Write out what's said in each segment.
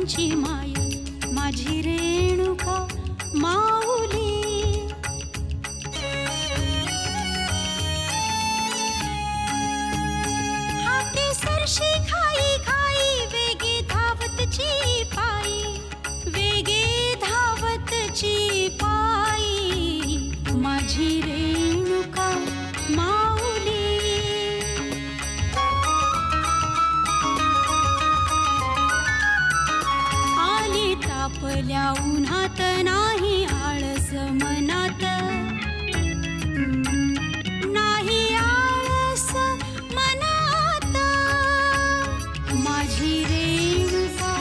जगांची माया माझी रेणुका माऊली। हाती सरशी खाई खाई वेगे धावतची पायी, वेगे धावतची पायी माझी रेणुका माऊली। आली तापल्या उन्हात नाही आळस मनात, नाही आळस मनात माझी रेणुका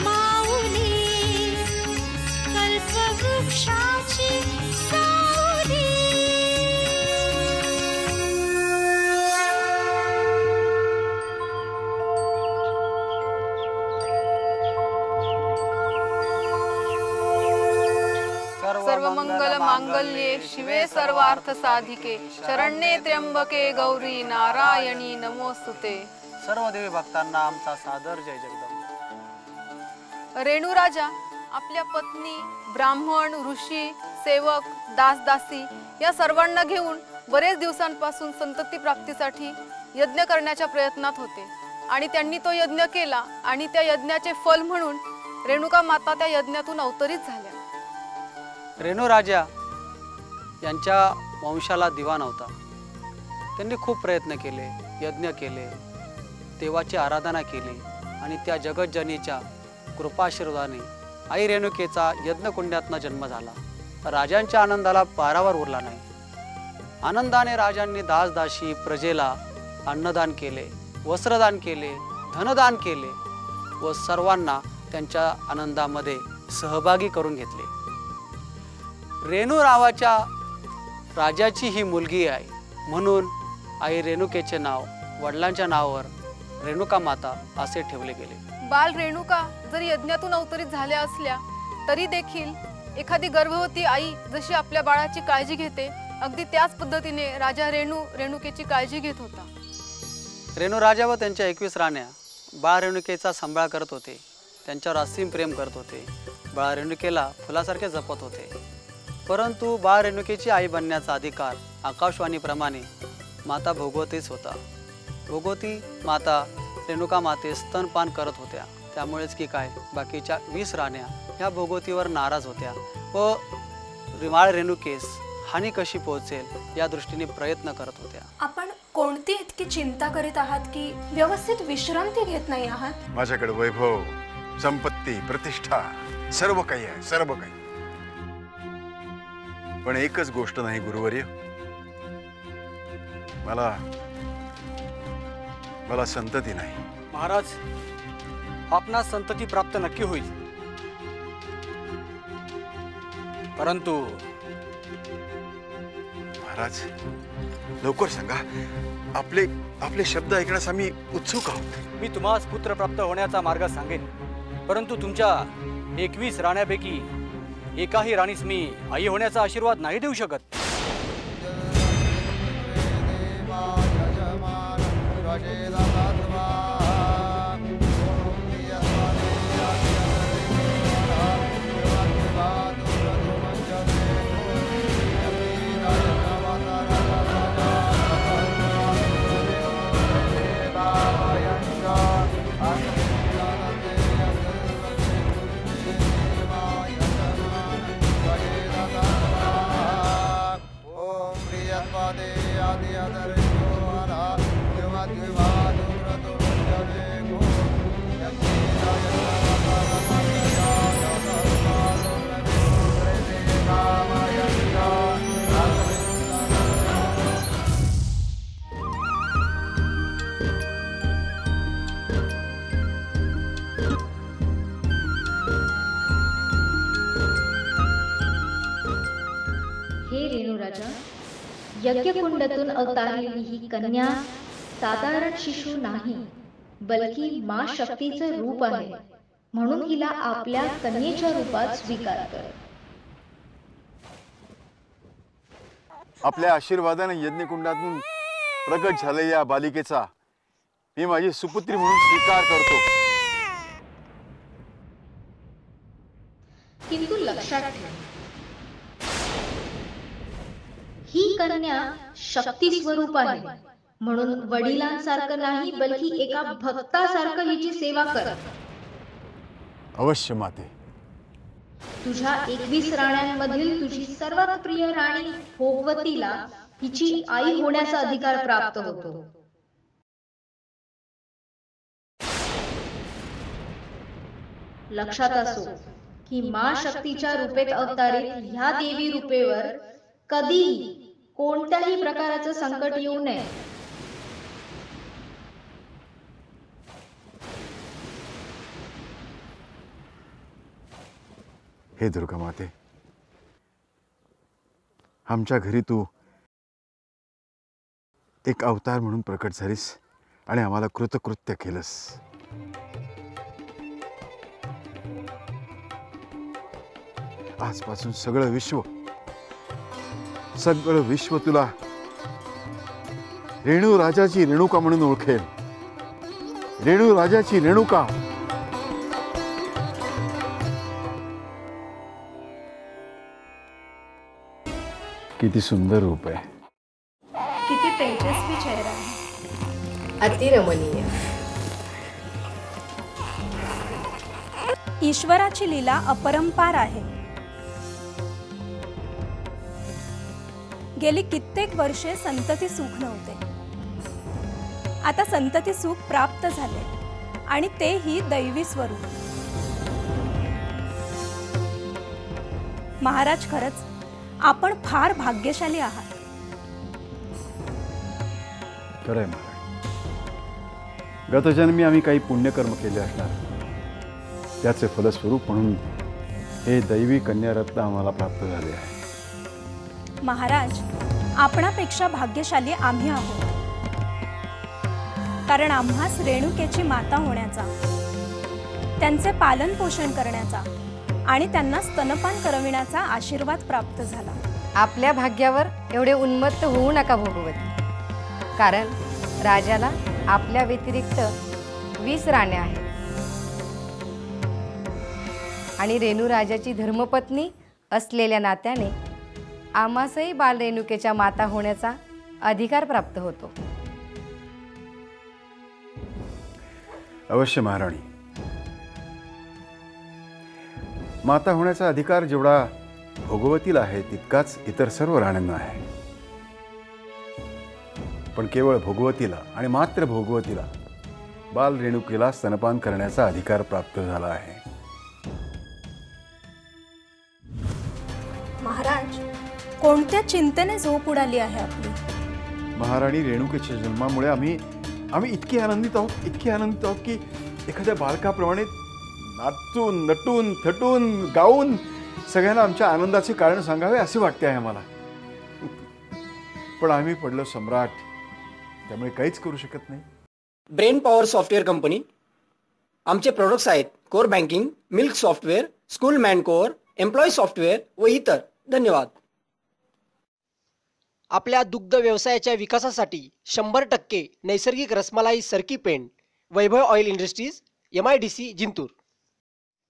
माऊली, कल्पवृक्षाची सावली। सर्वमंगल मांगल्ये शिवे सर्वार्थ साधिके, शरण्ये त्र्यंबके गौरी नारायणी नमोस्तुते। सर्व देवी भक्तांना आमचा सादर जय जगदंबा। रेणू राजा आपल्या पत्नी, ब्राह्मण, ऋषी, सेवक, दासदासी या सर्वांना घेऊन बरेच दिवसांपासून संतती प्राप्तीसाठी यज्ञ करण्याच्या प्रयत्नात होते आणि त्यांनी तो यज्ञ केला आणि त्या यज्ञाचे फल म्हणून रेणुका माता त्या यज्ञातून अवतरित झाल्या। रेणू राजा यांच्या वंशाला दिवा नव्हता। त्यांनी खूप प्रयत्न केले, यज्ञ केले, देवाची आराधना केली आणि त्या जगज्जनीच्या कृपाशीर्वादाने आई रेणुकेचा यज्ञकुंडातनं जन्म झाला। राजांच्या आनंदाला पारावर उरला नाही। आनंदाने राजांनी दासदासी प्रजेला अन्नदान केले, वस्त्रदान केले, धनदान केले व सर्वांना त्यांच्या आनंदामध्ये सहभागी करून घेतले। रेणू नावाच्या राजाची ही मुलगी आहे म्हणून आई रेणुकेचे नाव वडिलांच्या नावावर रेणुका माता असे ठेवले गेले। बाल रेणुका जरी यज्ञातून अवतरित झाल्या असल्या तरी देखील एखादी गर्भवती आई जशी आपल्या बाळाची काळजी घेते अगदी त्याच पद्धतीने राजा रेणुकेची काळजी घेत होता। रेणू राजा व त्यांच्या 21 राण्या बाळ रेणुकेचा सांभाळ करत होते, त्यांच्यावर असीम प्रेम करत होते, बाळ रेणुकेला फुलासारखे जपत होते। परंतु बाळ रेणुकेची आई बनण्याचा अधिकार आकाशवाणीप्रमाणे माता भोगवतीच होता। भोगवती माता रेणुका माते स्तनपान करत होत्या, त्यामुळेच की काय बाकीच्या 20 राण्या ह्या भोगवतीवर नाराज होत्या व बाळ रेणुकेस हानी कशी पोहोचेल या दृष्टीने प्रयत्न करत होत्या। आपण कोणती इतकी चिंता करीत आहात की व्यवस्थित विश्रांती घेत नाही आहात? माझ्याकडे वैभव, संपत्ती, प्रतिष्ठा सर्व काही आहे, सर्व काही, पण एकच गोष्ट नाही गुरुवर्य, मला संतती नाही। महाराज, आपणास संतती प्राप्त नक्की होईल, परंतु महाराज लवकर सांगा, आपले शब्द ऐकण्यास आम्ही उत्सुक आहोत। मी तुम्हास पुत्र प्राप्त होण्याचा मार्ग सांगेन, परंतु तुमच्या 21 राण्यांपैकी एकाही राणीस मी आई होण्याचा आशीर्वाद नाही देऊ शकत। यज्ञकुंडातून अवतारलेली ही कन्या साधारण शिशु नाही, बल्कि मां शक्तीचं रूप आहे, म्हणून हिला आपल्या कन्येच्या रूपात स्वीकार कर। आपल्या आशीर्वादाने यज्ञकुंडातून प्रगट झालेल्या बालिकेचा मी माझी सुपुत्री म्हणून स्वीकार करतो। किंतु लक्षात ठेव, ही कन्या शक्ती स्वरूप आहे, म्हणून वडिलांसारखं नाही बल्कि एका भक्तासारखं हिची सेवा कर. अवश्य माते. तुझ्या 21 राण्यांमधील तुझी सर्वात प्रिय राणी भोगवतीला हिची आई होण्याचा अधिकार प्राप्त होतो. लक्षात असो की मां शक्तीच्या रूपेत अवतारित ह्या देवी रूपेवर कधीही कोणत्याही प्रकारचं संकट येऊ नये. हे दुर्गा माते, आमच्या घरी तू एक अवतार म्हणून प्रकट झालीस आणि आम्हाला कृतकृत्य केलंस. आजपासून सगळं विश्व तुला रेणू राजाची रेणुका म्हणून ओळखेल. रेणू राजाची रेणुका. किती सुंदर रूप आहे. किती तेजस्वी चेहरा आहे. अतिरमणीय. ईश्वराची लीला अपरंपार आहे. गेली कित्येक वर्षे संतती सुख नव्हते. आता संतती सुख प्राप्त झाले आणि तेही दैवी स्वरूप. महाराज, खरंच आपण फार भाग्यशाली आहात. खरंय महाराज. गतजन्मी आम्ही काही पुण्यकर्म केले असणार, त्याचे फलस्वरूप म्हणून हे दैवी कन्यारत्न आम्हाला प्राप्त झाले आहे. महाराज, आपणापेक्षा भाग्यशाली आम्ही आहोत. कारण आम्हास रेणुकेची माता होण्याचा, त्यांचे पालन पोषण करण्याचा आणि त्यांना स्तनपान करविण्याचा आशीर्वाद प्राप्त झाला. आपल्या भाग्यावर एवढे उन्मत्त होऊ नका भोगवती. कारण राजाला आपल्या व्यतिरिक्त 20 राण्या आहेत आणि रेणू राजाची धर्मपत्नी असलेल्या नात्याने आम्हासही बाल रेणुकेच्या माता होण्याचा अधिकार प्राप्त होतो. अवश्य महाराणी. माता होण्याचा अधिकार जेवढा भोगवतीला आहे तितकाच इतर सर्व राण्यांना आहे. पण केवळ भोगवतीला आणि मात्र भोगवतीला बाल रेणुकेला स्तनपान करण्याचा अधिकार प्राप्त झाला आहे. महाराज, कोणत्या चिंतेने झोप उडाली आहे आपली? महाराणी रेणुकेच्या जन्मामुळे आम्ही इतके आनंदित आहोत की एखाद्या बालकाप्रमाणे नाचून नटून थटून गाऊन सगळ्यांना आमच्या आनंदाचे कारण सांगावे असे वाटते आहे आम्हाला. पण आम्ही पडलो सम्राट, त्यामुळे काहीच करू शकत नाही. Brain power software company. आमचे प्रोडक्ट्स आहेत core banking, milk software, school man core, employee software व इतर. धन्यवाद. आपल्या दुग्ध व्यवसायाच्या विकासासाठी 100% नैसर्गिक रसमलाई सरकी पेंड, Vaibhav oil industries, MIDC Jintur.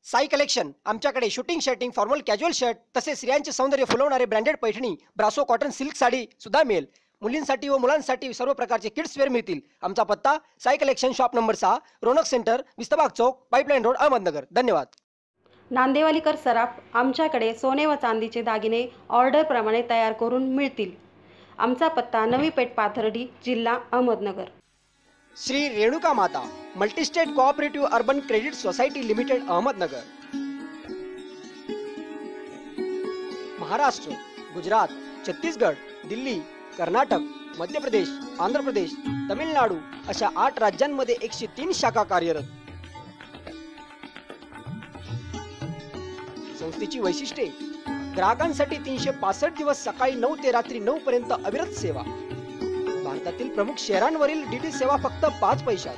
Sai collection. आमच्याकडे shooting shirting, formal casual shirt तसेच स्त्रियांचे सौंदर्य फुलवणारे ब्रँडेड पैठणी, ब्रासो कॉटन सिल्क साडी सुद्धा मिळेल. मुलींसाठी व मुलांसाठी सर्व प्रकारचे किड्स वेअर मिळतील. आमचा पत्ता Sai collection, shop number 6, Ronak centre, विस्तबाग चौक, पाईपलाईन रोड, अहमदनगर. धन्यवाद. नांदेवालीकर सराफ. आमच्याकडे सोने व चांदीचे दागिने ऑर्डरप्रमाणे तयार करून मिळतील. आमचा पत्ता नवी पेठ पाथर्डी, जिल्हा अहमदनगर. श्री रेणुका माता multi-state cooperative urban credit society limited, Ahmednagar. Maharashtra, Gujarat, Chhattisgarh, Delhi, Karnataka, Madhya Pradesh, Andhra Pradesh, Tamil Nadu अशा 8 राज्यांमध्ये 103 शाखा कार्यरत. संस्थेची वैशिष्ट्ये: ग्राहकांसाठी 365 दिवस सकाळी 9 ते रात्री 9 पर्यंत अविरत सेवा. भारतातील प्रमुख शहरांवरील DD सेवा फक्त 5 पैशात.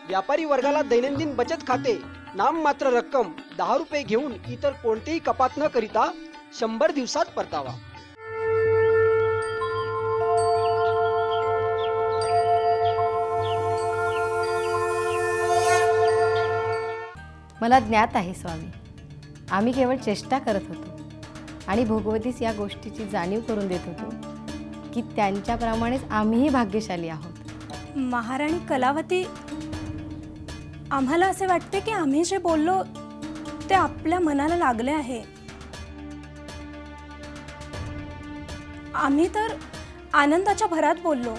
व्यापारी वर्गाला दैनंदिन बचत खाते, नाममात्र रक्कम 10 रुपये घेऊन इतर कोणतेही कपात न करिता 100 दिवसात परतावा. मला ज्ञात आहे स्वामी, आम्ही केवळ चेष्टा करत होतो आणि भोगवतीस या गोष्टीची जाणीव करून देत होतो की त्यांच्याप्रमाणेच आम्हीही भाग्यशाली आहोत. महाराणी कलावती, आम्हाला असे वाटते की आम्ही जे बोललो ते आपल्या मनाला लागले आहे. आम्ही तर आनंदाच्या भरात बोललो.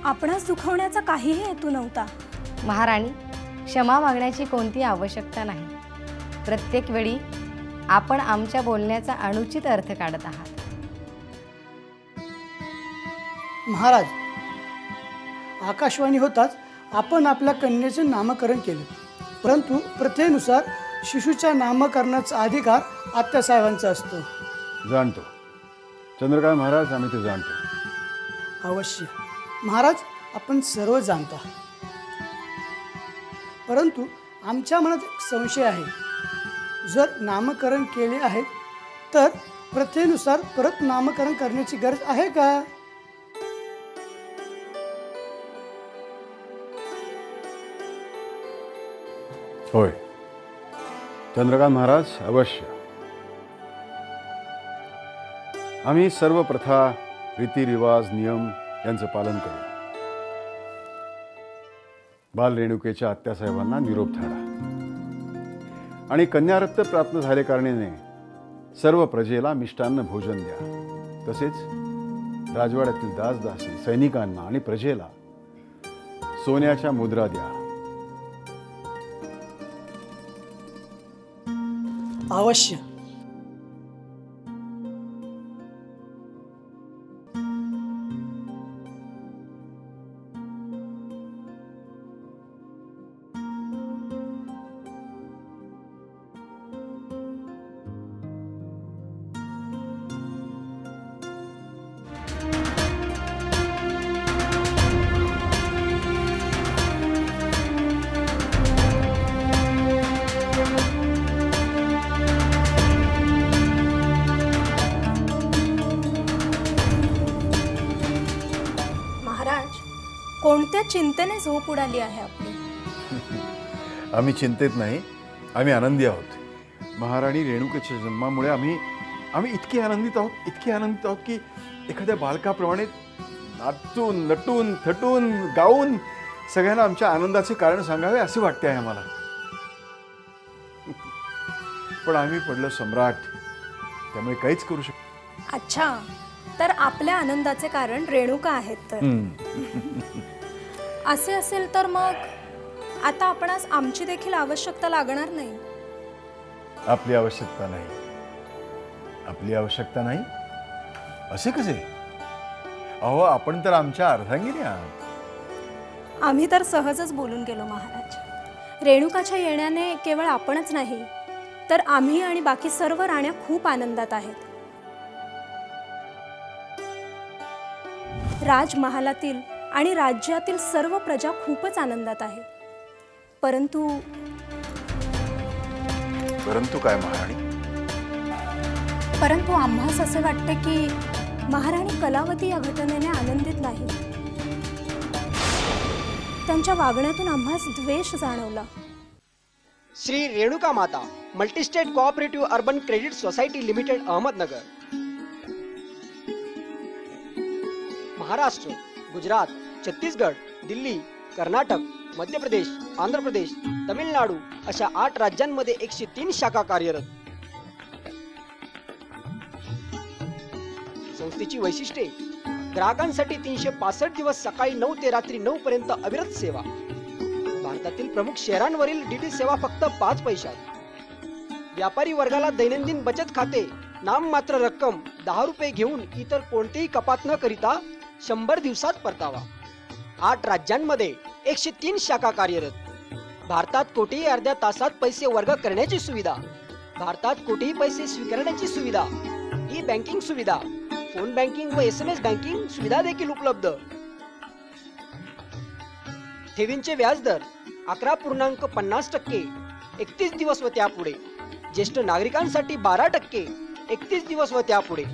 आपणास दुखवण्याचा काहीही हेतू नव्हता. महाराणी, क्षमा मागण्याची कोणती आवश्यकता नाही. प्रत्येक वेळी आपण आमच्या बोलण्याचा अनुचित अर्थ काढत आहात. महाराज, आकाशवाणी होताच आपण आपल्या कन्येचे नामकरण केले, परंतु प्रथेनुसार शिशूच्या नामकरणाचा अधिकार आत्यासाहेबांचा असतो. जाणतो चंद्रकांत महाराज, आम्ही ते जाणतो. अवश्य महाराज, आपण सर्व जाणता. परंतु आमच्या मनात एक संशय आहे. जर नामकरण केले आहे तर प्रथेनुसार परत नामकरण करण्याची गरज आहे का? होय चंद्रकांत महाराज, अवश्य. आम्ही सर्व प्रथा, रीतिरिवाज, नियम यांचं पालन करू. बाल रेणुकेच्या आत्यासाहेबांना निरोप धाडा आणि कन्यारत्न प्राप्त झाले कारणाने सर्व प्रजेला मिष्टान्न भोजन द्या. तसेच राजवाड्यातील दासदासी, सैनिकांना आणि प्रजेला सोन्याच्या मुद्रा द्या. अवश्य. कोणत्या चिंतेने झोप उडाली आहे आपली? आम्ही चिंतेत नाही, आम्ही आनंदी आहोत. महाराणी रेणुकेच्या जन्मामुळे आम्ही इतके आनंदित आहोत की एखाद्या बालकाप्रमाणे नाचून, नटून, थटून, गाऊन सगळ्यांना आमच्या आनंदाचे कारण सांगावे असे वाटते आहे आम्हाला. पण आम्ही पडलो सम्राट, त्यामुळे काहीच करू शकतो. अच्छा, तर आपल्या आनंदाचे कारण रेणुका आहेत. तर असे असेल तर मग आता आपणास आमची देखील आवश्यकता लागणार नाही. आपली आवश्यकता नाही असे कसे? अहो, आपण तर आमच्या अर्धांगिनी आहात. आम्ही तर सहजच बोलून गेलो महाराज. रेणुकाच्या येण्याने केवळ आपणच नाही तर आम्ही आणि बाकी सर्व राण्या खूप आनंदात आहेत. राजमहालातील आणि राज्यातील सर्व प्रजा खूपच आनंदात आहे. परंतु काय महाराणी? परंतु आम्हास असे वाटते की महाराणी कलावती या घटनेने आनंदित नाही. त्यांच्या वागण्यातून आम्हास द्वेष जाणवला. श्री रेणुका माता multi-state cooperative urban credit society limited, Ahmednagar. Maharashtra, Gujarat, Chhattisgarh, Delhi, Karnataka, Madhya Pradesh, Andhra Pradesh, Tamil Nadu अशा 8 राज्यांमध्ये 103 शाखा कार्यरत. संस्थेची वैशिष्ट्ये: ग्राहकांसाठी 365 दिवस सकाळी 9 ते रात्री 9 पर्यंत अविरत सेवा. भारतातील प्रमुख शहरांवरील डीडी सेवा फक्त 5 पैशात. व्यापारी वर्गाला दैनंदिन बचत खाते, नाममात्र रक्कम 10 रुपये घेऊन इतर कोणतेही कपात न करिता 100 दिवसात परतावा. 8 राज्यांमध्ये 103 शाखा कार्यरत. भारतात कोठेही अर्ध्या तासात पैसे वर्ग करण्याची सुविधा, भारतात कोठेही पैसे स्वीकारण्याची सुविधा, ई बँकिंग सुविधा, फोन बँकिंग व SMS बँकिंग सुविधा देखील उपलब्ध. ठेवींचे व्याजदर 11.50% 31 दिवस व त्यापुढे. ज्येष्ठ नागरिकांसाठी 12% 31 दिवस व त्यापुढे.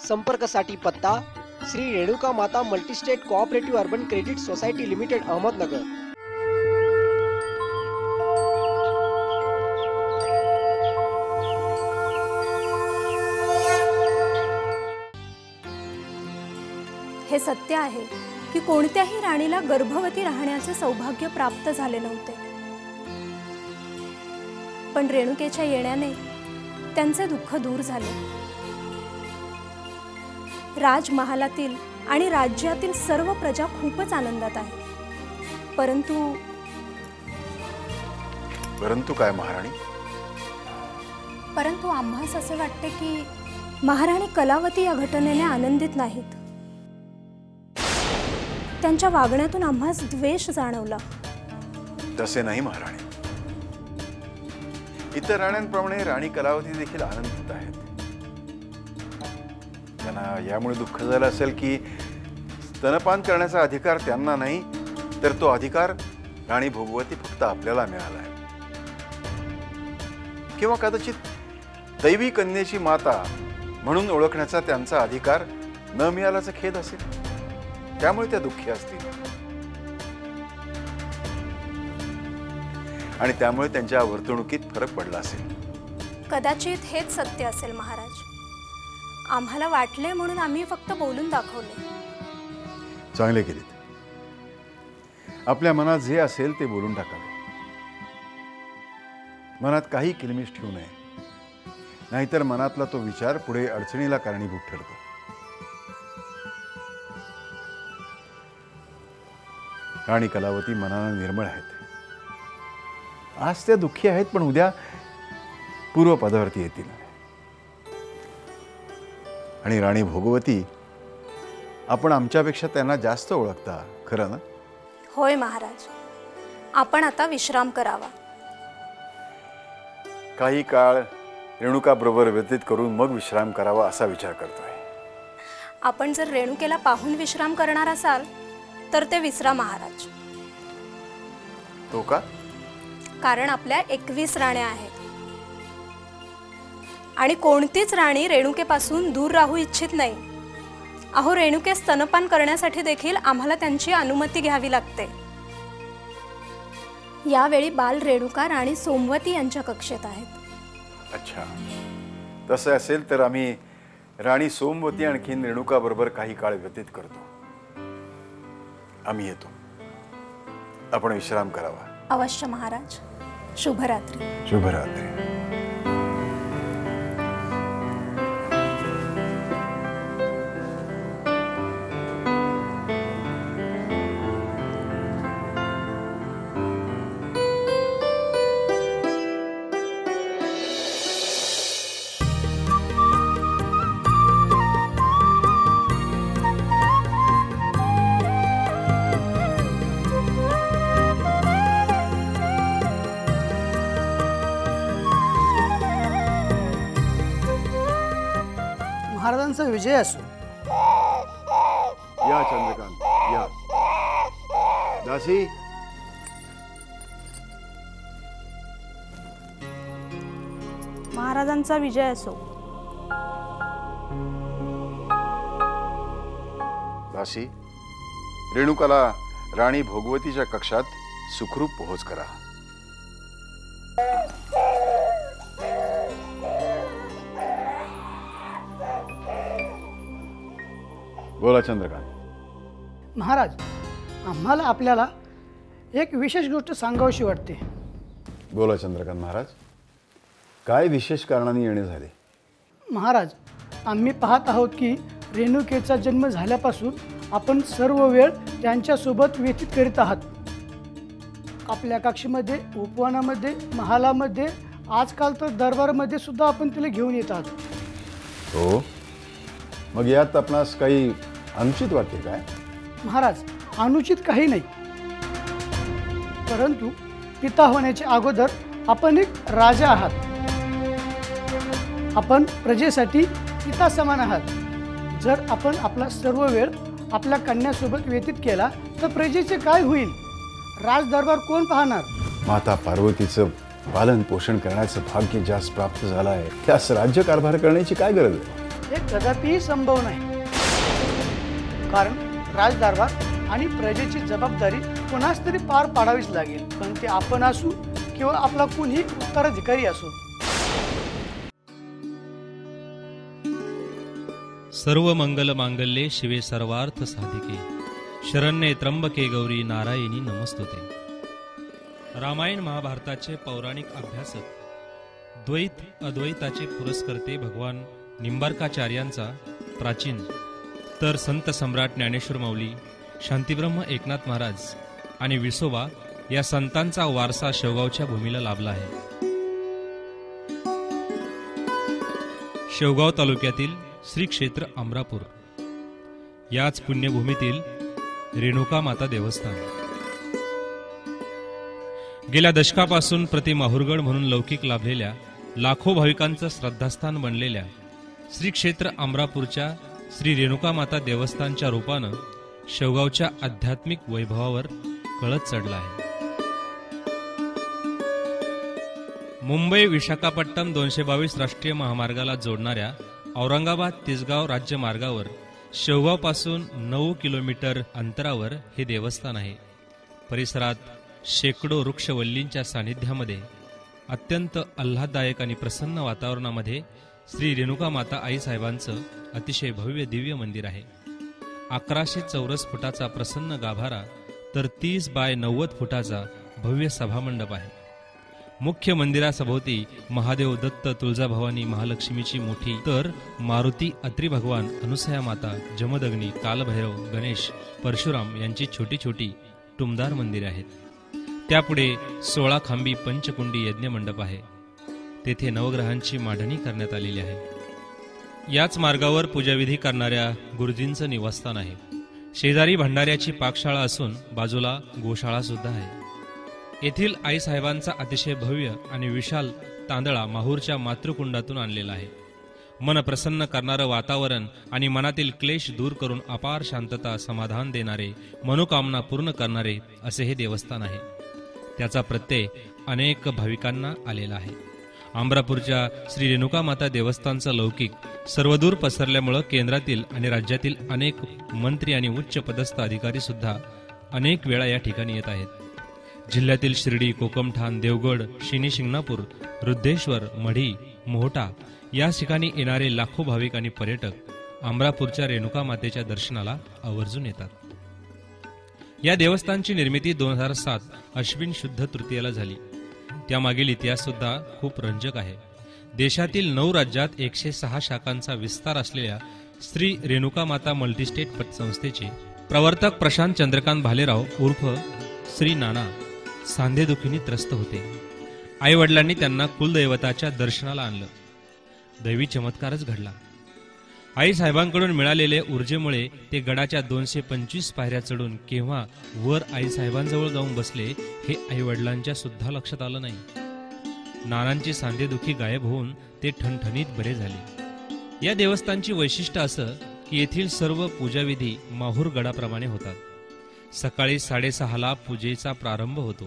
संपर्कासाठी पत्ता: श्री रेणुका माता multi-state cooperative urban credit society limited, Ahmednagar. हे सत्य आहे की कोणत्याही राणीला गर्भवती राहण्याचे सौभाग्य प्राप्त झाले नव्हते, पण रेणुकेच्या येण्याने त्यांचे दुःख दूर झाले. राजमहालातील आणि राज्यातील सर्व प्रजा खूपच आनंदात आहे. परंतु काय महाराणी? परंतु आम्हास असे वाटते की महाराणी कलावती या घटनेने आनंदित नाहीत. त्यांच्या वागण्यातून आम्हास द्वेष जाणवला. तसे नाही महाराणी. इतर राण्यांप्रमाणे राणी कलावती देखील आनंदित आहेत. त्यांना यामुळे दुःख झालं असेल की स्तनपान करण्याचा अधिकार त्यांना नाही, तर तो अधिकार राणी भोगवती फक्त आपल्याला मिळाला आहे. किंवा कदाचित दैवी कन्येची माता म्हणून ओळखण्याचा त्यांचा अधिकार न मिळाल्याचा खेद असेल, त्यामुळे त्या दुःखी असतील आणि त्यामुळे त्यांच्या वर्तणुकीत फरक पडला असेल. कदाचित हेच सत्य असेल महाराज. आम्हाला वाटले म्हणून आम्ही फक्त बोलून दाखवले. चांगले केलेत. आपल्या मनात जे असेल ते बोलून टाकावे. मनात काही किलमिश ठेवू नये, नाहीतर मनातला तो विचार पुढे अडचणीला कारणीभूत ठरतो. राणी कलावती मनाने निर्मळ आहेत. आज त्या दुःखी आहेत, पण उद्या पूर्व पदावरती येतील. आणि राणी भोगवती, आपण आमच्यापेक्षा त्यांना जास्त ओळखता, खरं ना? होय महाराज. आपण आता विश्राम करावा. काही काळ रेणुका बरोबर व्यतीत करून मग विश्राम करावा असा विचार करतोय. आपण जर रेणुकेला पाहून विश्राम करणार असाल तर ते विसरा महाराज. तो का? कारण आपल्या 21 राण्या आहेत आणि कोणतीच राणी रेणुकेपासून दूर राहू इच्छित नाही. अहो, रेणुके स्तनपान करण्यासाठी देखील आम्हाला त्यांची अनुमती घ्यावी लागते. यावेळी बाल रेणुका राणी सोमवती यांच्या कक्षेत आहेत. अच्छा, तसं असेल तर आम्ही राणी सोमवती आणखीन रेणुका बरोबर काही काळ व्यतीत करतो. आम्ही येतो. आपण विश्राम करावा. अवश्य महाराज. शुभरात्री. शुभरात्री. महाराजांचा विजय असो. या चंद्रकांत, या. दासी, महाराजांचा विजय असो. दासी, रेणुकाला राणी भोगवतीच्या कक्षात सुखरूप पोहोच करा. बोला चंद्रकांत. महाराज, आम्हाला आपल्याला एक विशेष गोष्ट सांगावीशी वाटते. बोला चंद्रकांत महाराज, काय विशेष कारणाने येणे झाले? महाराज, आम्ही पाहत आहोत की रेणुकेचा जन्म झाल्यापासून आपण सर्व वेळ त्यांच्यासोबत व्यतीत करीत आहात. आपल्या कक्षेमध्ये, उपवनामध्ये, महालामध्ये, आजकाल तर दरबारामध्ये सुद्धा आपण तिला घेऊन येत आहात. हो, मग यात आपणास काही अनुचित वाटते काय? महाराज, अनुचित काही नाही, परंतु पिता होण्याच्या अगोदर आपण एक राजा आहात. आपण प्रजेसाठी पिता समान आहात. जर आपण आपला सर्व वेळ आपल्या कन्यासोबत व्यतीत केला तर प्रजेचे काय होईल? राजदरबार कोण पाहणार? माता पार्वतीचं पालन पोषण करण्याचं भाग्य ज्यास प्राप्त झालं आहे त्यास राज्यकारभार करण्याची काय गरज आहे? हे कदापिही संभव नाही. कारण राजदरबार आणि प्रजेची जबाबदारी कोणास तरी पार पाडावीच लागेल, पण ते आपण असू किंवा आपला कुणी उत्तराधिकारी असो. सर्व मंगल मांगल्ये शिवे सर्वार्थ साधिके शरण्ये त्र्यंबके गौरी नारायणी नमस्तुते। रामायण महाभारताचे पौराणिक अभ्यासक द्वैत अद्वैताचे पुरस्कर्ते भगवान निंबार्काचार्यांचा प्राचीन तर संत सम्राट ज्ञानेश्वर माऊली, शांतीब्रह्म एकनाथ महाराज आणि विसोबा या संतांचा वारसा शेवगावच्या भूमीला लाभला आहे। शेवगाव तालुक्यातील श्री क्षेत्र अमरापूर याच पुण्यभूमीतील रेणुका माता देवस्थान गेल्या दशकापासून प्रति माहुरगड म्हणून लौकिक लाभलेल्या लाखो भाविकांचं श्रद्धास्थान बनलेल्या श्री क्षेत्र अमरापूरच्या श्री रेणुका माता देवस्थानच्या रूपानं शेवगावच्या आध्यात्मिक वैभवावर कळत चढला आहे। मुंबई विशाखापट्टणम 222 राष्ट्रीय महामार्गाला जोडणाऱ्या औरंगाबाद तिसगाव राज्य मार्गावर शेवगाव पासून 9 किलोमीटर अंतरावर हे देवस्थान आहे। परिसरात शेकडो वृक्षवल्लींच्या सानिध्यामध्ये अत्यंत आल्हाददायक आणि प्रसन्न वातावरणामध्ये श्री रेणुका माता आई साहेबांचं अतिशय भव्य दिव्य मंदिर आहे। 1100 चौरस फुटाचा प्रसन्न गाभारा तर 30 बाय 90 फुटाचा भव्य सभामंडप आहे। मुख्य मंदिरासभोवती महादेव, दत्त, तुळजाभवानी, महालक्ष्मीची मोठी तर मारुती, अत्री भगवान, अनुसया माता, जमदग्नी, कालभैरव, गणेश, परशुराम यांची छोटी छोटी टुमदार मंदिरे आहेत। त्यापुढे 16 खांबी पंचकुंडी यज्ञ मंडप आहे। तेथे नवग्रहांची मांडणी करण्यात आलेली आहे। याच मार्गावर पूजाविधी करणाऱ्या गुरुजींचं निवासस्थान आहे। शेजारी भंडाऱ्याची पाकशाळा असून बाजूला गोशाळा सुद्धा आहे। येथील आई साहेबांचा अतिशय भव्य आणि विशाल तांदळा माहूरच्या मातृकुंडातून आणलेला आहे। मन प्रसन्न करणारं वातावरण आणि मनातील क्लेश दूर करून अपार शांतता, समाधान देणारे, मनोकामना पूर्ण करणारे असे हे देवस्थान आहे। त्याचा प्रत्यय अनेक भाविकांना आलेला आहे। अमरापूरच्या श्री रेणुका माता देवस्थानचा लौकिक सर्वदूर पसरल्यामुळे केंद्रातील आणि राज्यातील अनेक मंत्री आणि उच्च पदस्थ अधिकारी सुद्धा अनेक वेळा या ठिकाणी येत आहेत। जिल्ह्यातील शिर्डी, कोकमठाण, देवगड, शिनी शिंगणापूर, रुद्रेश्वर, मढी, मोहोटा या ठिकाणी येणारे लाखो भाविक आणि पर्यटक अमरापूरच्या रेणुका मातेच्या दर्शनाला आवर्जून येतात। या देवस्थानची निर्मिती 2007 अश्विन शुद्ध तृतीयेला झाली। त्यामागील इतिहास सुद्धा खूप रंजक आहे। देशातील 9 राज्यात 106 शाखांचा विस्तार असलेल्या श्री रेणुका माता मल्टीस्टेट पतसंस्थेचे प्रवर्तक प्रशांत चंद्रकांत भालेराव उर्फ श्री नाना सांधेदुखीने त्रस्त होते। आई वडिलांनी त्यांना कुलदैवताच्या दर्शनाला आणलं। दैवी चमत्कारच घडला। आई साहेबांकडून मिळालेल्या ऊर्जेमुळे ते गडाच्या 225 पायऱ्या चढून केव्हा वर आई साहेबांजवळ जाऊन बसले हे आई वडिलांच्या सुद्धा लक्षात आलं नाही। नानांची सांधेदुखी गायब होऊन ते ठणठणीत बरे झाले। या देवस्थानची वैशिष्ट्य असं की येथील सर्व पूजाविधी माहूर गडाप्रमाणे होतात। सकाळी 6:30ला पूजेचा प्रारंभ होतो।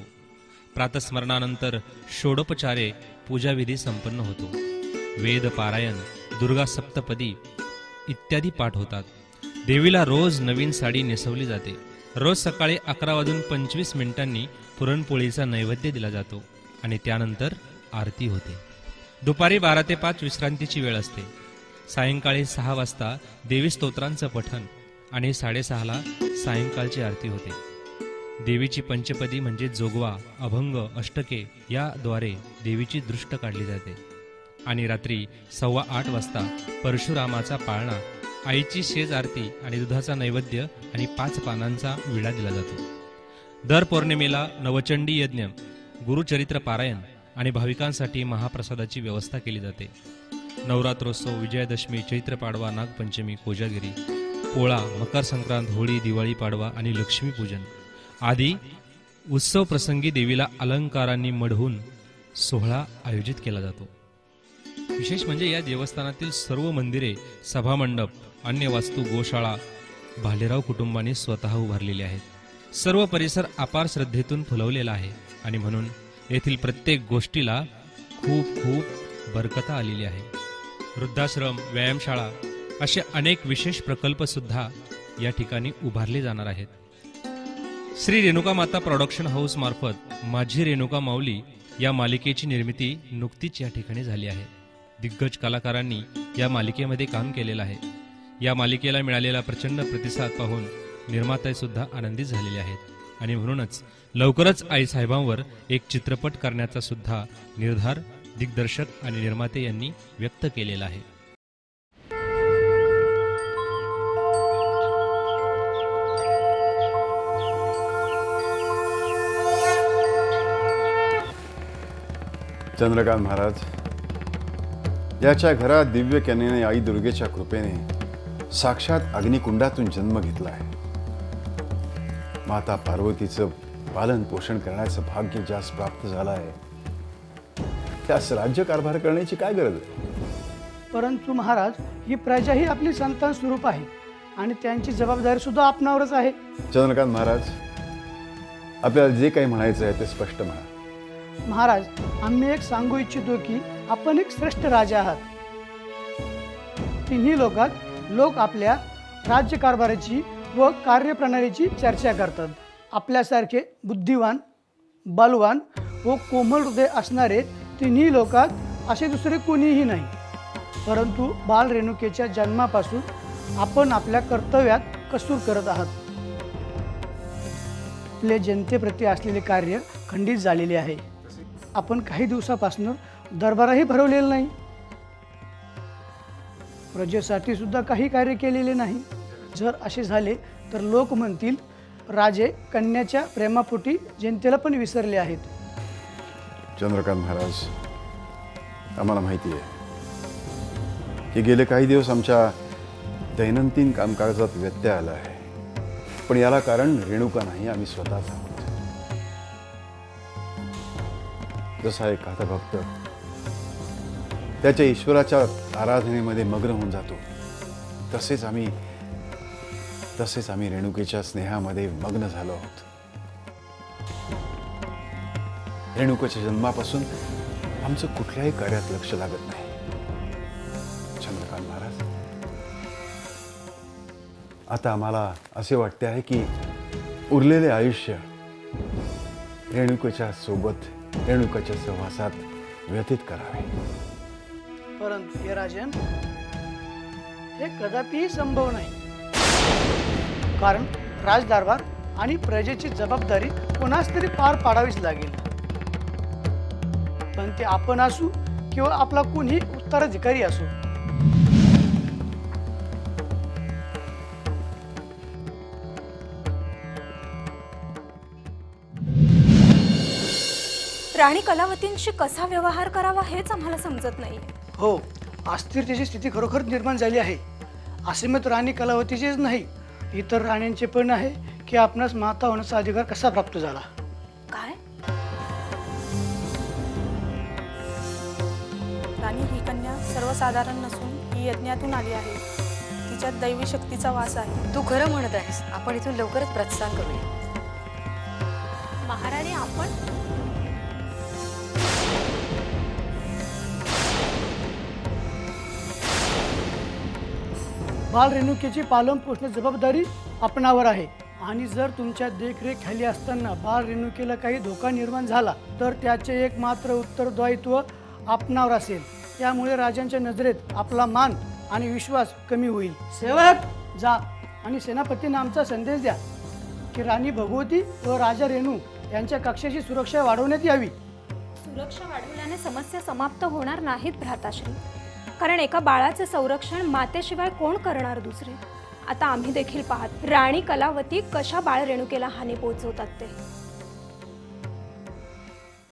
प्रातस्मरणानंतर षोडोपचारे पूजाविधी संपन्न होतो। वेद पारायण, दुर्गा सप्तपदी इत्यादी पाठ होतात। देवीला रोज नवीन साडी नेसवली जाते। रोज सकाळी 11:25 पुरणपोळीचा नैवेद्य दिला जातो आणि त्यानंतर आरती होते। दुपारी 12 ते 5 विश्रांतीची वेळ असते। सायंकाळी 6 वाजता देवी स्तोत्रांचं पठण आणि 6:30ला सायंकाळची आरती होते। देवीची पंचपदी म्हणजे जोगवा, अभंग, अष्टके याद्वारे देवीची दृष्ट काढली जाते आणि रात्री 7:15 वाजता परशुरामाचा पाळणा, आईची शेज आरती आणि दुधाचा नैवेद्य आणि 5 पानांचा विडा दिला जातो। दर पौर्णिमेला नवचंडी यज्ञ, गुरुचरित्र पारायण आणि भाविकांसाठी महाप्रसादाची व्यवस्था केली जाते। नवरात्रोत्सव, विजयादशमी, चैत्र पाडवा, नागपंचमी, कोजागिरी, पोळा, मकर संक्रांत, होळी, दिवाळी, पाडवा आणि लक्ष्मीपूजन आदी उत्सव प्रसंगी देवीला अलंकारांनी मढवून सोहळा आयोजित केला जातो। विशेष म्हणजे या देवस्थानातील सर्व मंदिरे, सभामंडप, अन्य वास्तू, गोशाळा भालेराव कुटुंबाने स्वतः उभारलेले आहेत। सर्व परिसर अपार श्रद्धेतून फुलवलेला आहे आणि म्हणून येथील प्रत्येक गोष्टीला खूप खूप बरकता आलेली आहे। वृद्धाश्रम, व्यायामशाळा असे अनेक विशेष प्रकल्प सुद्धा या ठिकाणी उभारले जाणार आहेत। श्री रेणुका माता प्रोडक्शन हाऊस मार्फत माझी रेणुका माऊली या मालिकेची निर्मिती नुकतीच या ठिकाणी झाली आहे। दिग्गज कलाकारांनी या मालिकेमध्ये काम केलेलं आहे। या मालिकेला मिळालेला प्रचंड प्रतिसाद पाहून निर्माते सुद्धा आनंदित झालेले आहेत आणि म्हणूनच लवकरच आईसाहेबांवर एक चित्रपट करण्याचा सुद्धा निर्धार दिग्दर्शक आणि निर्माते यांनी व्यक्त केलेला आहे. चंद्रकांत महाराज, याच्या घरात दिव्य कन्येने आई दुर्गेच्या कृपेने साक्षात अग्निकुंडातून जन्म घेतला आहे. माता पार्वतीचं पालन पोषण करण्याचं भाग्य ज्यास प्राप्त झालं आहे त्यास राज्यकारभार करण्याची काय गरज आहे? परंतु महाराज, ही प्रजा ही आपली संतान स्वरूप आहे आणि त्यांची जबाबदारी सुद्धा आपणावरच आहे. चंद्रकांत महाराज, आपल्याला जे काही म्हणायचं आहे ते स्पष्ट म्हणा. महाराज, आम्ही एक सांगू इच्छितो की आपण एक श्रेष्ठ राजा आहात. तिन्ही लोकात लोक आपल्या राज्यकारभाराची व कार्यप्रणालीची चर्चा करतात. आपल्यासारखे बुद्धिवान, बलवान व कोमल हृदय असणारे तिन्ही लोकात असे दुसरे कोणीही नाही. परंतु बाल रेणुकेच्या जन्मापासून आपण आपल्या कर्तव्यात कसूर करत आहात. आपले जनतेप्रती असलेले कार्य खंडित झालेले आहे. आपण काही दिवसापासून दरबारही भरवलेला नाही. प्रजेसाठी सुद्धा काही कार्य केलेले नाही. जर असे झाले तर लोक म्हणतील राजे कन्याच्या प्रेमापोटी जनतेला पण विसरले आहेत. चंद्रकांत महाराज, आम्हाला माहिती आहे की गेले काही दिवस आमच्या दैनंदिन कामकाजात व्यत्यय आला आहे, पण याला कारण रेणुका नाही, आम्ही स्वतःच आहोत. जसा एखादा भक्त त्याच्या ईश्वराच्या आराधनेमध्ये मग्न होऊन जातो, तसेच आम्ही रेणुकेच्या स्नेहामध्ये मग्न झालो आहोत. रेणुकेच्या जन्मापासून आमचं कुठल्याही कार्यात लक्ष लागत नाही. चंद्रकांत महाराज, आता आम्हाला असे वाटते आहे की उरलेले आयुष्य रेणुकेच्या सोबत, रेणुकाच्या सहवासात व्यतीत करावे. परंतु हे राजन, हे कदापिही संभव नाही. कारण राजदरबार आणि प्रजेची जबाबदारी कोणास तरी पार पाडावीच लागेल. पण ते आपण असू किंवा आपला कोणी उत्तराधिकारी असो. राणी कलावतींशी कसा व्यवहार करावा हेच आम्हाला समजत नाही. हो, अस्थिरतेची स्थिती खरोखर निर्माण झाली आहे. असे मत राणी कलावतीचेच नाही, इतर राण्यांचे पण आहे की आपणास माता होण्याचा अधिकार कसा प्राप्त झाला. काय? राणी ही कन्या सर्वसाधारण नसून ही यज्ञातून आली आहे. तिच्यात दैवी शक्तीचा वास आहे. तू खरं म्हणत आहेस. आपण इथून लवकरच प्रस्थान करूया. महाराणी, आपण बाल रेणुकेची पालन पोषणाची जबाबदारी आपणावर आहे आणि जर तुमच्या देखरेखीखाली असताना बाल रेणुकेला काही धोका निर्माण झाला तर त्याचे एकमात्र उत्तरदायित्व आपणावर असेल. त्यामुळे राजांच्या नजरेत आपला मान आणि विश्वास कमी होईल. सेवक, जा आणि सेनापतींना आमचा संदेश द्या की राणी भगवती व राजा रेणू यांच्या कक्षाची सुरक्षा वाढवण्यात यावी. सुरक्षा वाढवल्याने समस्या समाप्त होणार नाहीत भ्राताश्री. कारण एका बाळाचे संरक्षण मातेशिवाय कोण करणार दुसरे. आता आम्ही देखील पाहत राणी कलावती कशा बाळ रेणुकेला हानी पोहोचवतात ते.